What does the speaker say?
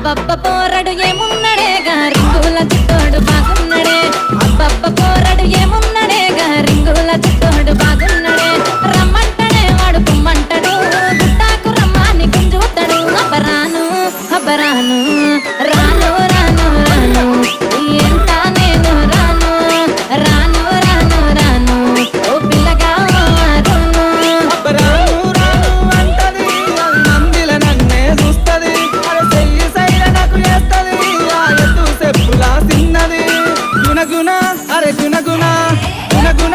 అబ్బబ్బ పోరడు ఏమున్నడే రింగుల చిత్తోడు బాగున్నడే అబ్బబ్బ పోరడు ఏమున్నడే రింగుల చిత్తోడు బాగున్నడే రమ్మంటడే వాడు కుమ్మంటడు గుట్టాకు రమ్మాని గుంజుతాడు అబ్బరాను అబ్బరాను రాను రాను రాను ఎంత నేను రాను రాను రాను రాను ఓ పిల్లగా రాను అబ్బరాను రాను అంటది నందిల నన్నే చూస్తది అరే చెయ్యి సైల నాకు చేస్తది ఆ ఎత్తు చెప్పులా సిన్నది గుణగుణ అరే గుణగుణ గుణగుణ